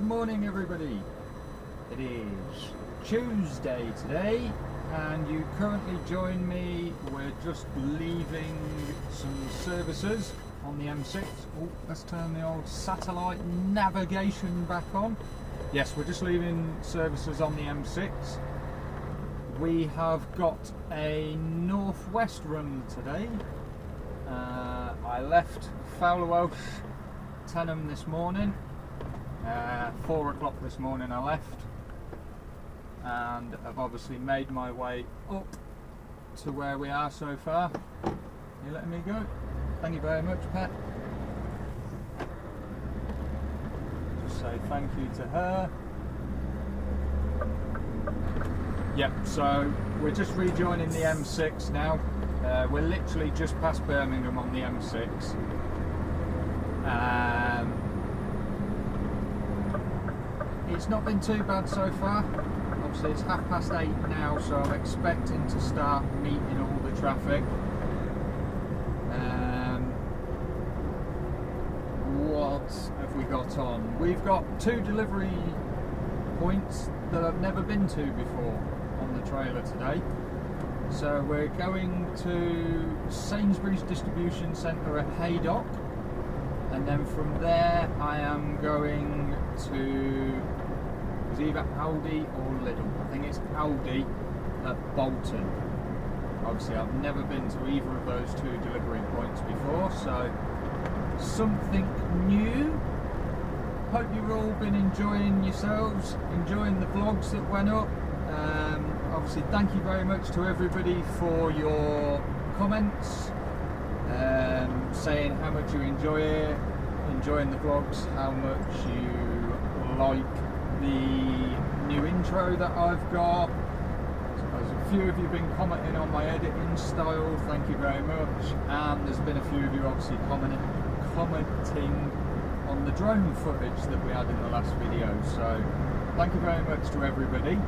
morning everybody. It is Tuesday today and you currently join me. We're just leaving some services on the M6. Oh, let's turn the old satellite navigation back on. Yes, we're just leaving services on the M6. We have got a northwest run today. I left Fowler Welsh Tenham this morning. 4 o'clock this morning I left, and I've obviously made my way up to where we are so far. You letting me go? Thank you very much, Pet. Just say thank you to her. Yep, so we're just rejoining the M6 now. We're literally just past Birmingham on the M6. It's not been too bad so far. Obviously it's 8:30 now, so I'm expecting to start meeting all the traffic. What have we got on? We've got 2 delivery points that I've never been to before on the trailer today. So we're going to Sainsbury's distribution centre at Haydock, and then from there I am going to either Aldi or Lidl. I think it's Aldi at Bolton. Obviously I've never been to either of those 2 delivery points before, so something new. Hope you've all been enjoying yourselves, enjoying the vlogs that went up. Obviously thank you very much to everybody for your comments, saying how much you enjoy it, enjoying the vlogs, how much you like the new intro that I've got. There's a few of you been commenting on my editing style, thank you very much, and there's been a few of you obviously commenting on the drone footage that we had in the last video, so thank you very much to everybody.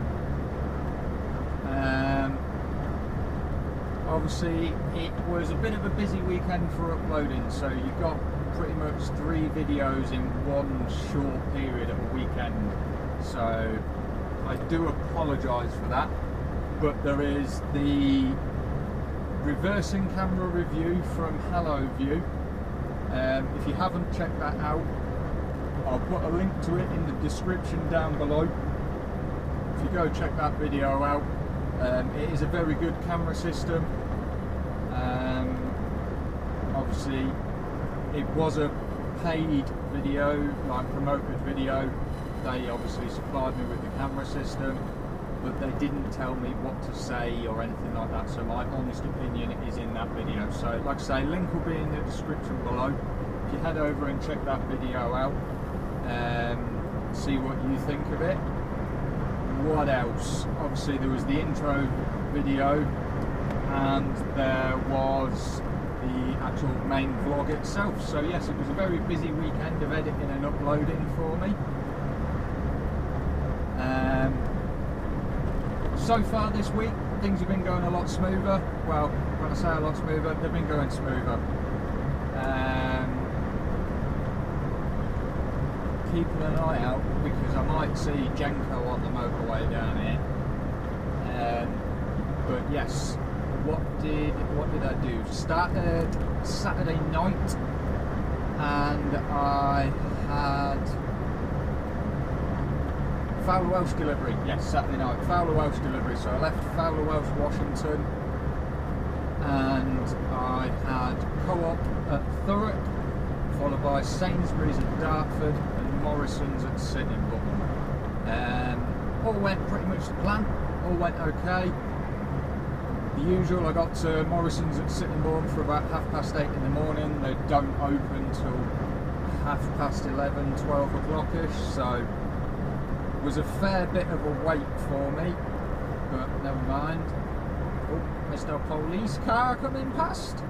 Obviously it was a bit of a busy weekend for uploading, so you got pretty much 3 videos in one short period of a weekend, so I do apologise for that. But there is the reversing camera review from HelloView. If you haven't checked that out, I'll put a link to it in the description down below. If you go check that video out, it is a very good camera system. Obviously it was a paid video, like promoted video. They obviously supplied me with the camera system, but they didn't tell me what to say or anything like that, so my honest opinion is in that video. So like I say, link will be in the description below. If you head over and check that video out, see what you think of it. What else? Obviously there was the intro video, and there was the actual main vlog itself. So yes, it was a very busy weekend of editing and uploading for me. So far this week things have been going a lot smoother. Well, when I say a lot smoother, they've been going smoother. Keeping an eye out because I might see Jenko on the motorway down here. But yes, what did I do? Started Saturday night, and I had Fowler Welsh delivery. Yes, Saturday night, Fowler Welsh delivery. So I left Fowler Welsh, Washington, and I had Co-op at Thurrock, followed by Sainsbury's at Dartford and Morrison's at Sittingbourne. All went pretty much to plan, all went okay. The usual, I got to Morrison's at Sittingbourne for about 8:30 in the morning. They don't open till 11:30, 12 o'clock-ish, so it was a fair bit of a wait for me, but never mind. Oh, missed our police car coming past.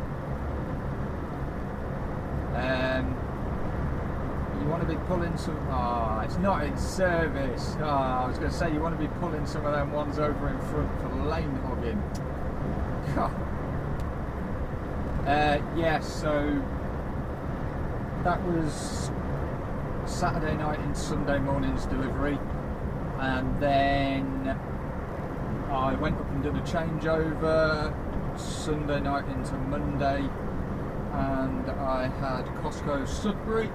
You want to be pulling some... Ah, it's not in service. Ah, I was going to say you want to be pulling some of them ones over in front for lane hogging. Yeah, so that was Saturday night into Sunday morning's delivery, and then I went up and did a changeover Sunday night into Monday, and I had Costco Sudbury,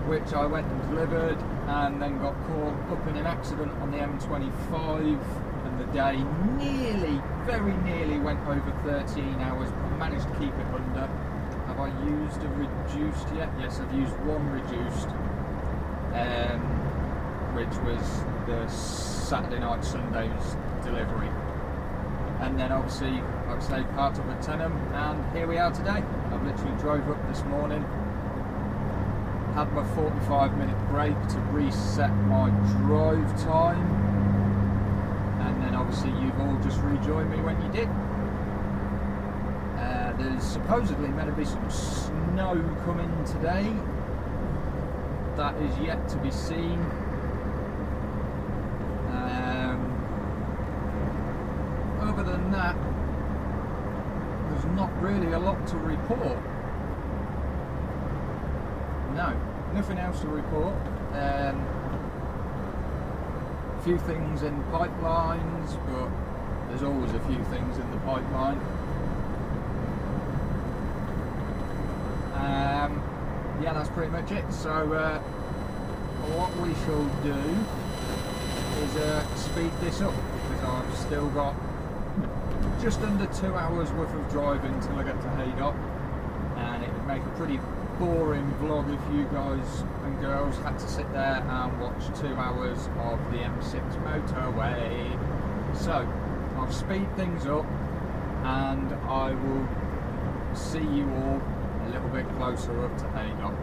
which I went and delivered, and then got caught up in an accident on the M25, and the day very nearly went over 13 hours, but I managed to keep it under. Have I used a reduced yet? Yes, I've used one reduced, which was the Saturday night Sunday's delivery. And then obviously, like I say, parked up at Tenham, and here we are today. I've literally drove up this morning, had my 45-minute break to reset my drive time, and then obviously you've all just rejoined me when you did. There's supposedly meant to be some snow coming today. That is yet to be seen. Other than that, there's not really a lot to report. No, nothing else to report. A few things in pipelines, but there's always a few things in the pipeline. Yeah, that's pretty much it. So what we shall do is speed this up, because I've still got just under 2 hours worth of driving till I get to Haydock, and it would make a pretty boring vlog if you guys and girls had to sit there and watch 2 hours of the M6 motorway. So I'll speed things up, and I will see you all a little bit closer up to Haydock.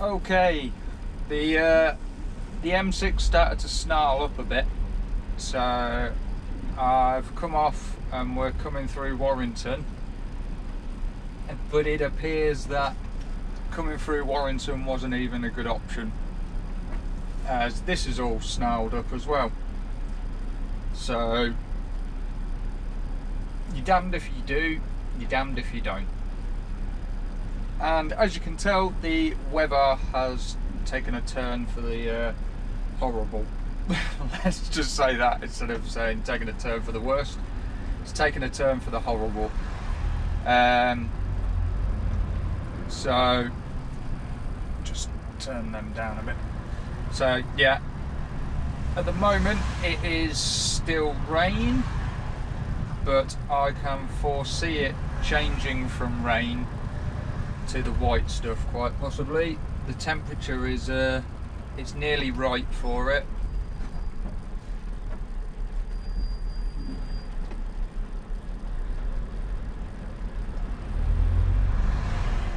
Okay, the M6 started to snarl up a bit, so I've come off and we're coming through Warrington, but it appears that coming through Warrington wasn't even a good option, as this is all snarled up as well. So you're damned if you do, you're damned if you don't. And as you can tell, the weather has taken a turn for the horrible. Let's just say that, instead of saying taking a turn for the worst. It's taken a turn for the horrible. So just turn them down a bit. So yeah, at the moment it is still rain, but I can foresee it changing from rain to the white stuff quite possibly. The temperature is it's nearly right for it.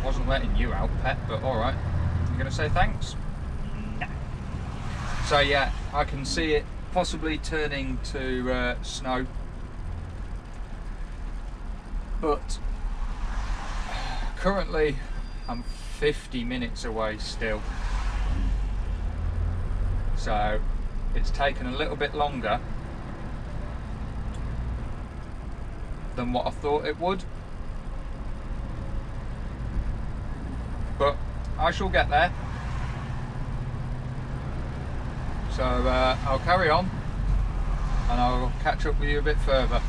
Wasn't letting you out, pet, but alright. You gonna say thanks? No. So yeah, I can see it possibly turning to snow, but currently I'm 50 minutes away still, so it's taken a little bit longer than what I thought it would, but I shall get there. So I'll carry on and I'll catch up with you a bit further.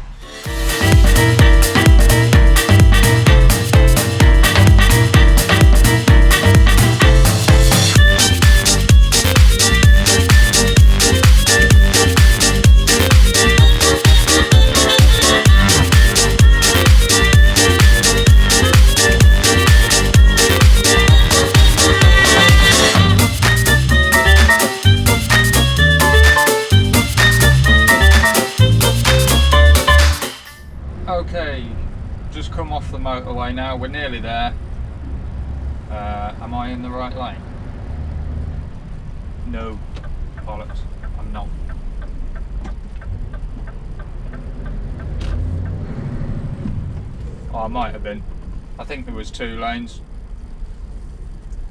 Okay, just come off the motorway now, we're nearly there. Am I in the right lane? No, bollocks, I'm not. Oh, I might have been. I think there was 2 lanes.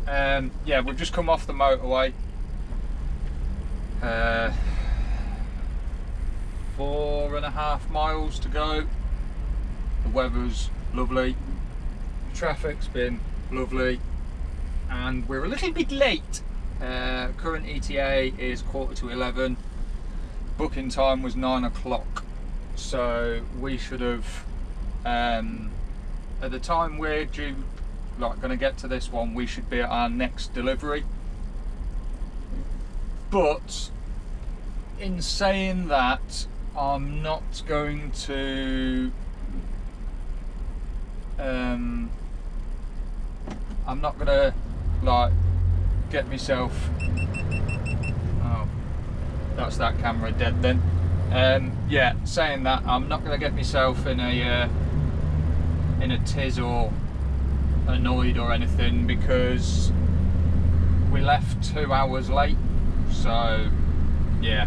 Yeah, we've just come off the motorway. 4.5 miles to go. The weather's lovely. The traffic's been lovely. And we're a little bit late. Current ETA is 10:45. Booking time was 9 o'clock. So we should have, at the time we're due, like going to get to this one, we should be at our next delivery. But in saying that, I'm not going to like get myself, oh, that's that camera dead then. Yeah, saying that, I'm not going to get myself in a tiz or annoyed or anything, because we left 2 hours late. So yeah,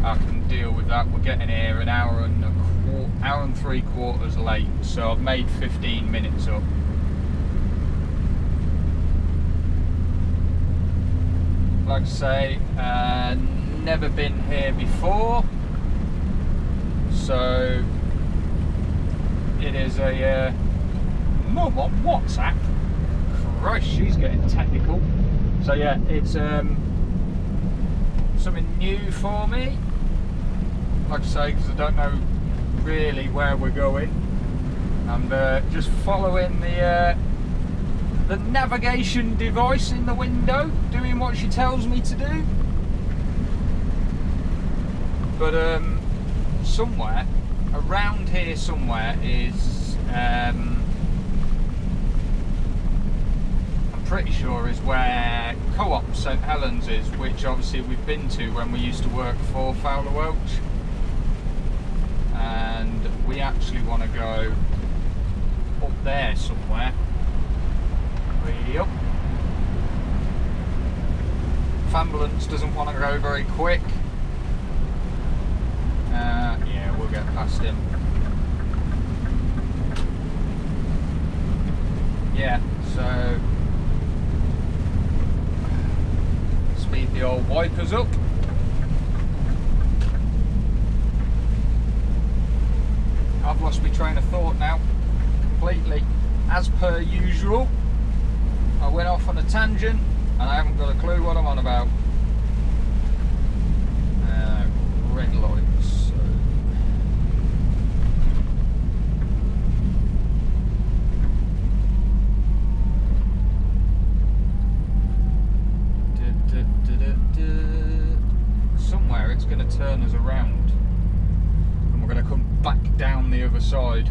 I can deal with that. We're getting here an hour and 3/4 late, so I've made 15 minutes up. Like I say, never been here before, so it is a mum on WhatsApp. Christ, she's getting technical. So yeah, it's something new for me. Like I say, because I don't know really where we're going. I'm just following the navigation device in the window, doing what she tells me to do. But somewhere around here somewhere is I'm pretty sure is where Co-op St Helens is, which obviously we've been to when we used to work for Fowler Welch, and we actually want to go up there somewhere. Yep. Ambulance doesn't want to go very quick. Yeah, we'll get past him. Yeah, so speed the old wipers up. I've lost my train of thought now, completely. As per usual, I went off on a tangent and I haven't got a clue what I'm on about. Red lights. Somewhere it's going to turn us around and we're going to come back down the other side.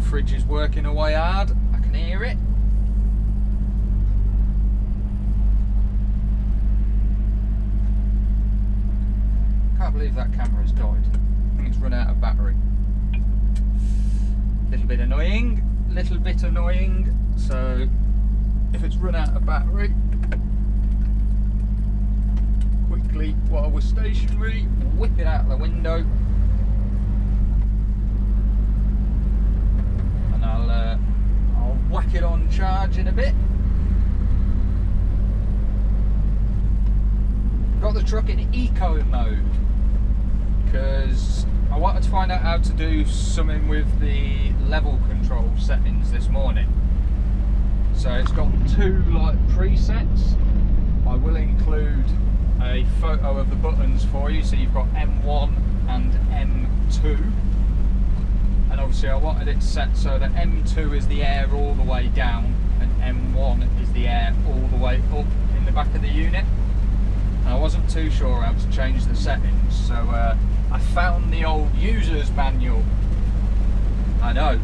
Fridge is working away hard, I can hear it. Can't believe that camera's died. I think it's run out of battery. Little bit annoying, so if it's run out of battery, quickly while we're stationary, whip it out of the window. I'll whack it on charge in a bit. Got the truck in eco mode because I wanted to find out how to do something with the level control settings this morning. So it's got 2 like presets. I will include a photo of the buttons for you, so you've got M1 and M2. And obviously I wanted it set so that M2 is the air all the way down and M1 is the air all the way up in the back of the unit. And I wasn't too sure how to change the settings, so I found the old user's manual. I know,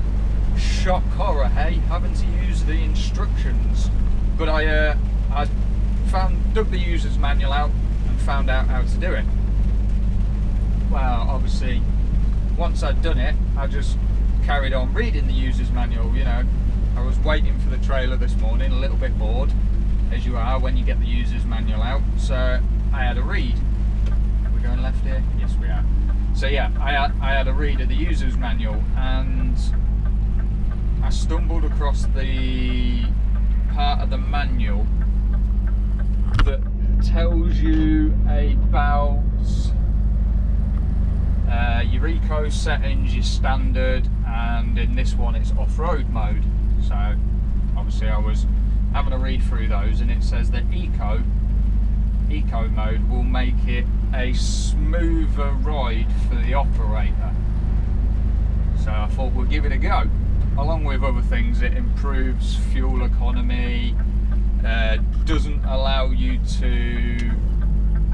shock horror, hey, having to use the instructions. But I dug the user's manual out and found out how to do it. Well, obviously, once I'd done it, I just carried on reading the user's manual, you know, I was waiting for the trailer this morning, a little bit bored, as you are when you get the user's manual out. So I had a read. Are we going left here? Yes, we are. So yeah, I had a read of the user's manual, and I stumbled across the part of the manual that tells you about your eco settings, your standard, and in this one it's off-road mode. So obviously I was having a read through those, and it says that eco mode will make it a smoother ride for the operator. So I thought we'll give it a go. Along with other things, it improves fuel economy, doesn't allow you to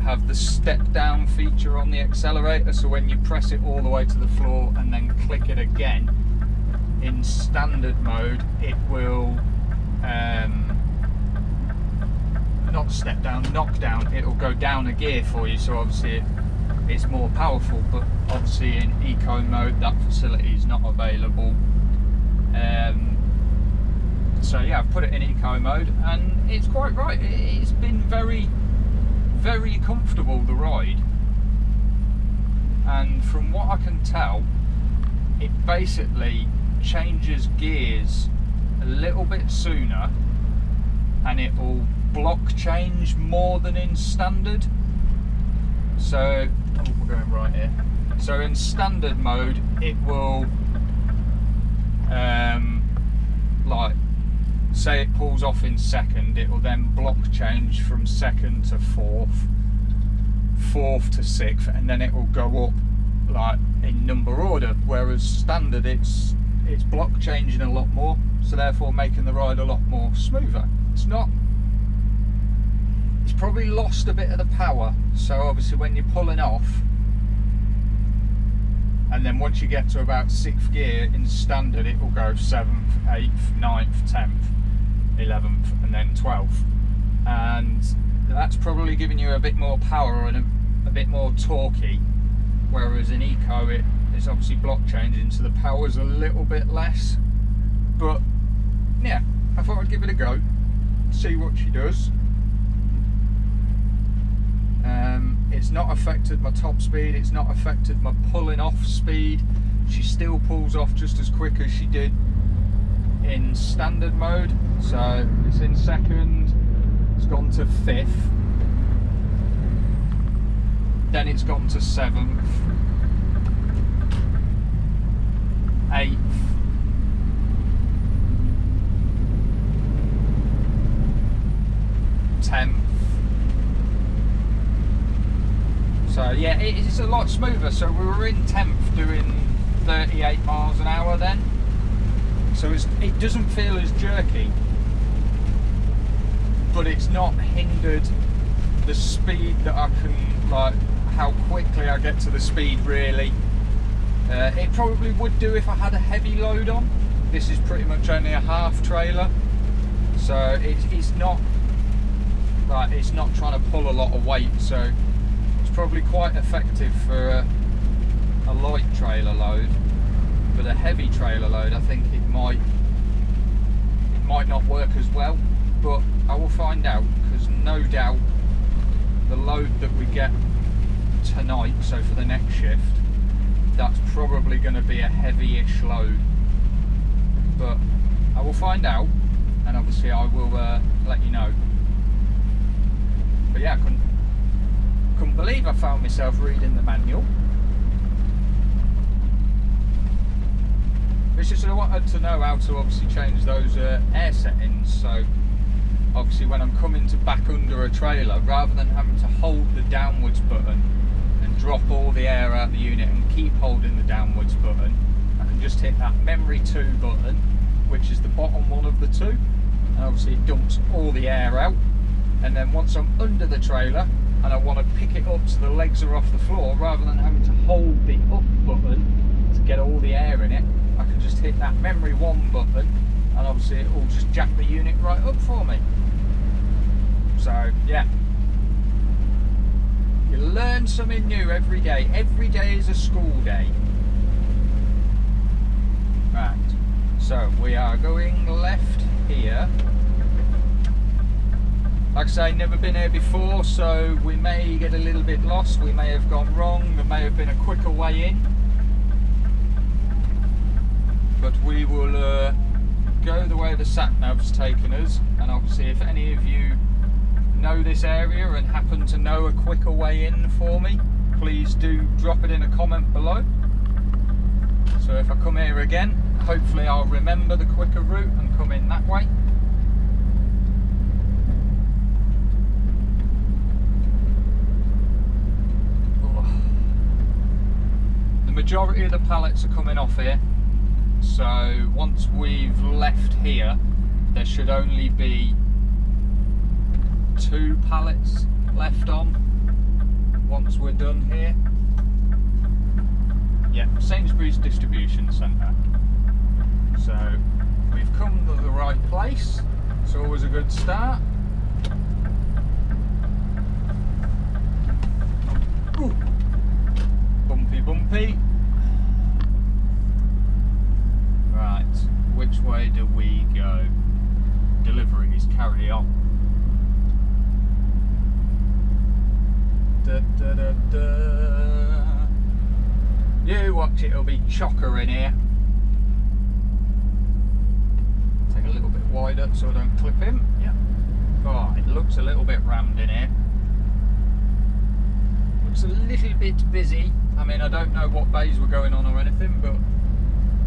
have the step down feature on the accelerator, so when you press it all the way to the floor and then click it again in standard mode, it will not step down, knock down, it'll go down a gear for you, so obviously it's more powerful. But obviously in eco mode that facility is not available. So yeah, I've put it in eco mode, and it's quite right. It's been very, very comfortable, the ride. And from what I can tell, it basically changes gears a little bit sooner, and it will block change more than in standard. So we're going right here. So in standard mode it will like, say it pulls off in second, it will then block change from second to fourth, fourth to sixth, and then it will go up like in number order. Whereas standard, it's block changing a lot more, so therefore making the ride a lot more smoother. It's probably lost a bit of the power, so obviously when you're pulling off, and then once you get to about 6th gear in standard, it will go 7th, 8th, 9th, 10th, 11th, and then 12th, and that's probably giving you a bit more power and a bit more torquey. Whereas in eco, it's obviously block changing, so the power's a little bit less. But yeah, I thought I'd give it a go, see what she does. It's not affected my top speed, it's not affected my pulling off speed. She still pulls off just as quick as she did in standard mode. So it's in second, it's gone to 5th, then it's gone to 7th, 8th, 10th. So yeah, it's a lot smoother. So we were in 10th doing 38 miles an hour then, so it doesn't feel as jerky, but it's not hindered the speed that I can, like how quickly I get to the speed really. It probably would do if I had a heavy load on. This is pretty much only a half trailer, so it's not like, it's not trying to pull a lot of weight, so probably quite effective for a light trailer load. But a heavy trailer load, I think it might not work as well, but I will find out, because no doubt the load that we get tonight, so for the next shift, that's probably going to be a heavy-ish load. But I will find out, and obviously I will let you know. But yeah, I couldn't believe I found myself reading the manual. It's just I wanted to know how to obviously change those air settings. So obviously when I'm coming to back under a trailer, rather than having to hold the downwards button and drop all the air out the unit and keep holding the downwards button, I can just hit that memory 2 button, which is the bottom one of the two, and obviously it dumps all the air out. And then once I'm under the trailer and I want to pick it up so the legs are off the floor, rather than having to hold the up button to get all the air in it, I can just hit that memory 1 button, and obviously it will just jack the unit right up for me. So yeah, you learn something new every day. Every day is a school day. Right, So we are going left here. Like I say, never been here before, so we may get a little bit lost, we may have gone wrong, there may have been a quicker way in. But we will go the way the sat-nav's taken us, and obviously if any of you know this area and happen to know a quicker way in for me, please do drop it in a comment below. So if I come here again, hopefully I'll remember the quicker route and come in that way. The majority of the pallets are coming off here, so once we've left here there should only be 2 pallets left on once we're done here. Yeah, Sainsbury's distribution centre. So we've come to the right place, it's always a good start. Ooh. Bumpy. Right, which way do we go? Deliveries, carry on. You watch it, it'll be chocker in here. Take a little bit wider so I don't clip him. Yeah. Oh, it looks a little bit rammed in here. Looks a little bit busy. I mean, I don't know what bays were going on or anything, but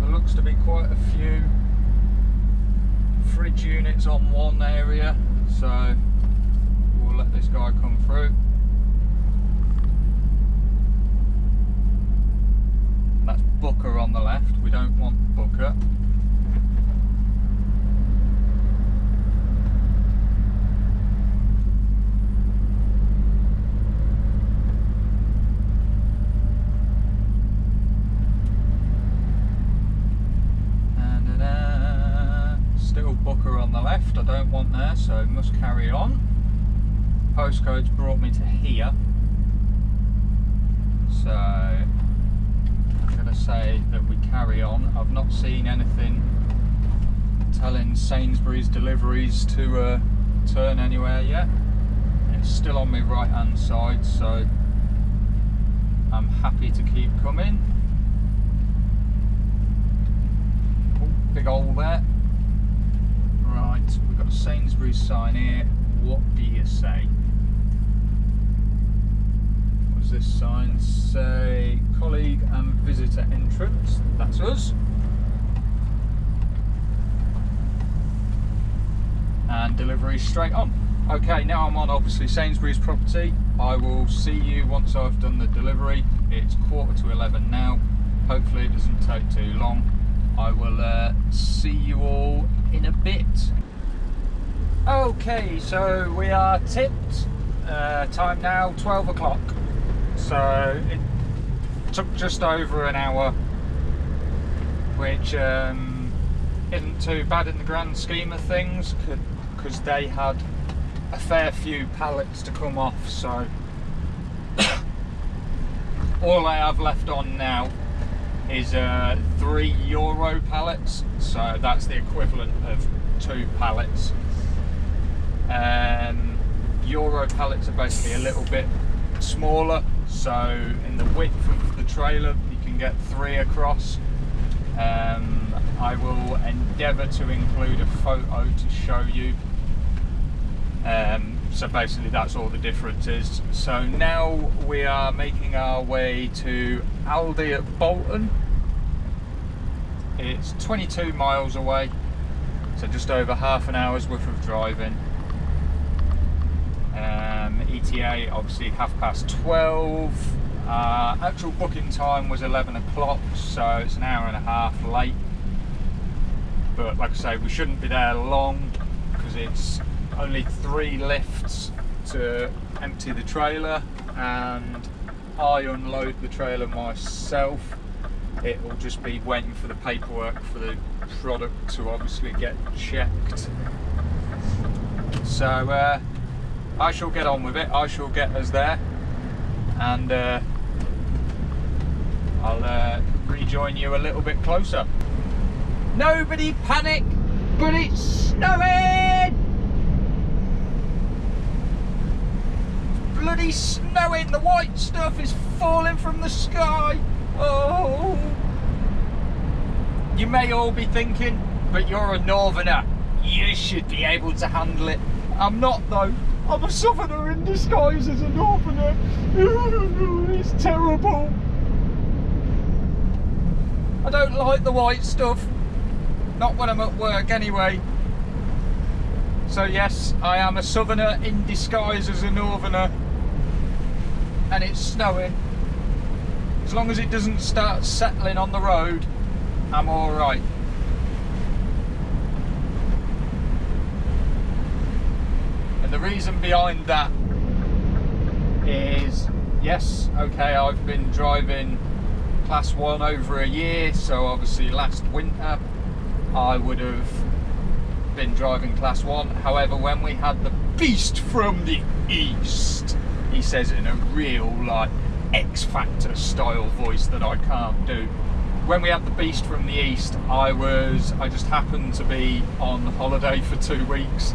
there looks to be quite a few fridge units on one area, so we'll let this guy come through. That's Booker on the left, we don't want Booker. Booker on the left, I don't want there, so must carry on. Postcode's brought me to here, so I'm going to say that we carry on. I've not seen anything telling Sainsbury's deliveries to turn anywhere yet. It's still on my right hand side, so I'm happy to keep coming. Oh, big hole there. Right, we've got a Sainsbury's sign here. What do you say? What does this sign say? Colleague and visitor entrance. That's us. And delivery straight on. Okay, now I'm on obviously Sainsbury's property. I will see you once I've done the delivery. It's 11:15 now. Hopefully it doesn't take too long. I will see you all in a bit. Okay, so we are tipped. Time now 12 o'clock. So it took just over an hour, which isn't too bad in the grand scheme of things, because they had a fair few pallets to come off. So all I have left on now is €3 pallets, so that's the equivalent of 2 pallets. Euro pallets are basically a little bit smaller, so in the width of the trailer you can get 3 across. I will endeavour to include a photo to show you. So basically that's all the difference is. So now we are making our way to Aldi at Bolton. It's 22 miles away, so just over half an hour's worth of driving. ETA obviously 12:30. Actual booking time was 11 o'clock, so it's an hour and a half late. But like I say, we shouldn't be there long because it's only 3 lifts to empty the trailer, and I unload the trailer myself. It will just be waiting for the paperwork for the product to obviously get checked. So I shall get on with it. I shall get us there, and I'll rejoin you a little bit closer. Nobody panic, but it's snowing! It's bloody snowing, the white stuff is falling from the sky. Oh! You may all be thinking, but you're a northerner, you should be able to handle it. I'm not though, I'm a southerner in disguise as a northerner. It's terrible. I don't like the white stuff, not when I'm at work anyway. So yes, I am a southerner in disguise as a northerner, and it's snowing. As long as it doesn't start settling on the road, I'm alright. And the reason behind that is, yes, okay, I've been driving Class 1 over a year, so obviously last winter I would have been driving Class 1. However, when we had the beast from the east, he says it in a real like X Factor style voice that I can't do. When we had the beast from the east, I just happened to be on holiday for 2 weeks,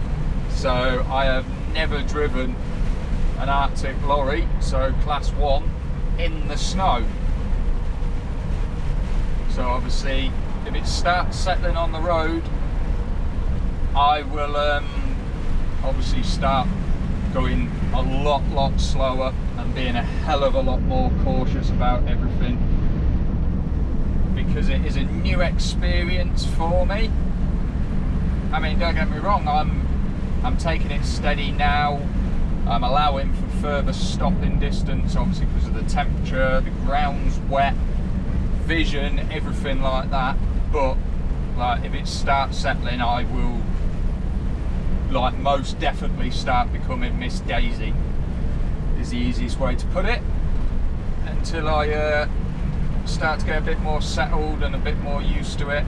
so I have never driven an Arctic lorry, so Class 1, in the snow. So obviously, if it starts settling on the road, I will obviously start going a lot slower and being a hell of a lot more cautious about everything, because it is a new experience for me. I mean, don't get me wrong, I'm taking it steady now. I'm allowing for further stopping distance, obviously because of the temperature, the ground's wet, vision, everything like that. But like, if it starts settling, I will like most definitely start becoming Miss Daisy, is the easiest way to put it, until I start to get a bit more settled and a bit more used to it.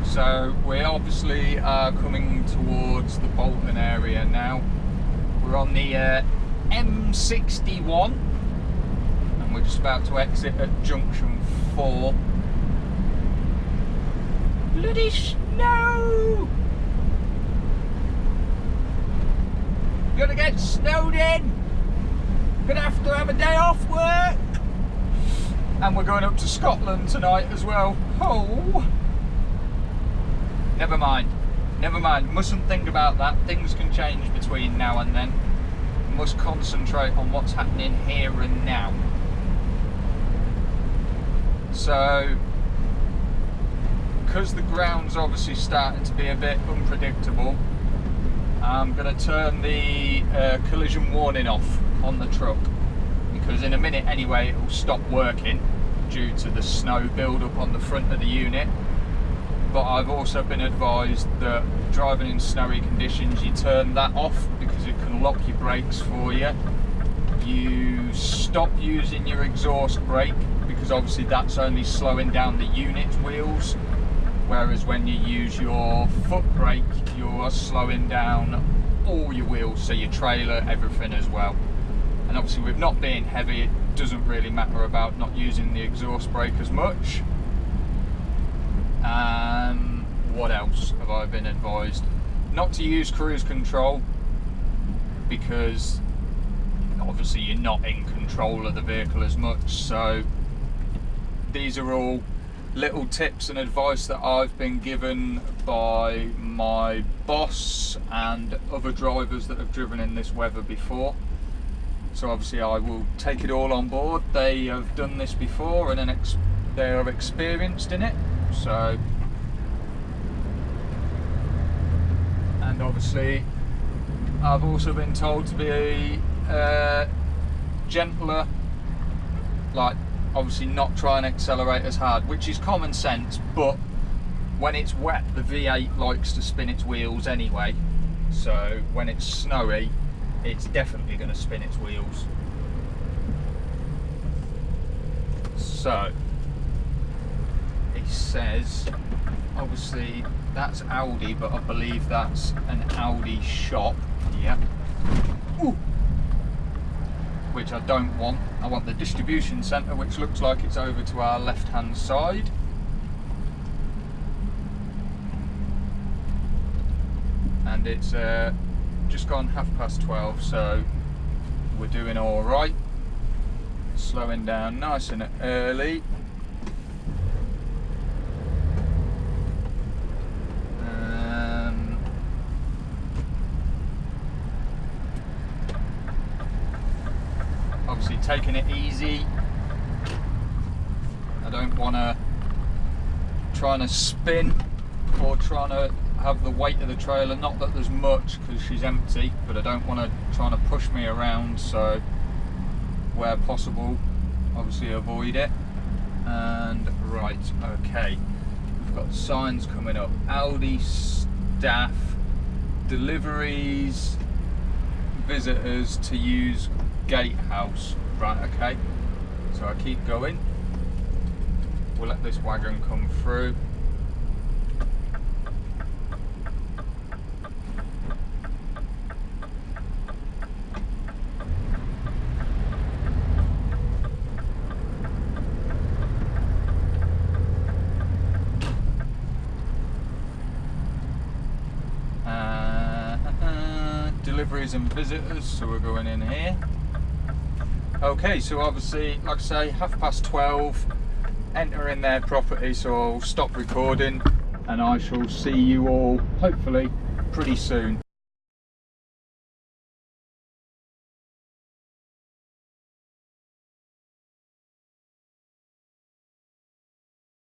So we obviously are coming towards the Bolton area now. We're on the M61 and we're just about to exit at junction 4. Bloody snow! Gonna get snowed in! Gonna have a day off work! And we're going up to Scotland tonight as well. Oh! Never mind, mustn't think about that. Things can change between now and then. Must concentrate on what's happening here and now. So, because the ground's obviously starting to be a bit unpredictable, I'm going to turn the collision warning off on the truck, because in a minute anyway it will stop working due to the snow build up on the front of the unit. But I've also been advised that driving in snowy conditions, you turn that off because it can lock your brakes for you. You stop using your exhaust brake because obviously that's only slowing down the unit's wheels, whereas when you use your foot brake, you're slowing down all your wheels, so your trailer, everything as well. And obviously with not being heavy, it doesn't really matter about not using the exhaust brake as much. What else have I been advised? Not to use cruise control, because obviously you're not in control of the vehicle as much. So these are all little tips and advice that I've been given by my boss and other drivers that have driven in this weather before. So obviously I will take it all on board. They have done this before and they are experienced in it. So, and obviously I've also been told to be gentler, like obviously not try and accelerate as hard, which is common sense, but when it's wet the V8 likes to spin its wheels anyway, so when it's snowy it's definitely going to spin its wheels. So he says, obviously that's Aldi, but I believe that's an Aldi shop, yeah. Ooh. Which which I don't want. I want the distribution centre, which looks like it's over to our left hand side. And it's just gone 12:30, so we're doing all right. Slowing down nice and early. Obviously taking it easy. I don't want to trying to spin or trying to have the weight of the trailer, not that there's much because she's empty, but I don't want to trying to push me around, so where possible obviously avoid it. And right, okay, we've got signs coming up: Aldi staff, deliveries, visitors to use gatehouse. Right, okay, so I keep going. We'll let this wagon come through. Deliveries and visitors, so we're going in here. Okay, so obviously, like I say, 12:30, entering their property, so I'll stop recording and I shall see you all hopefully pretty soon.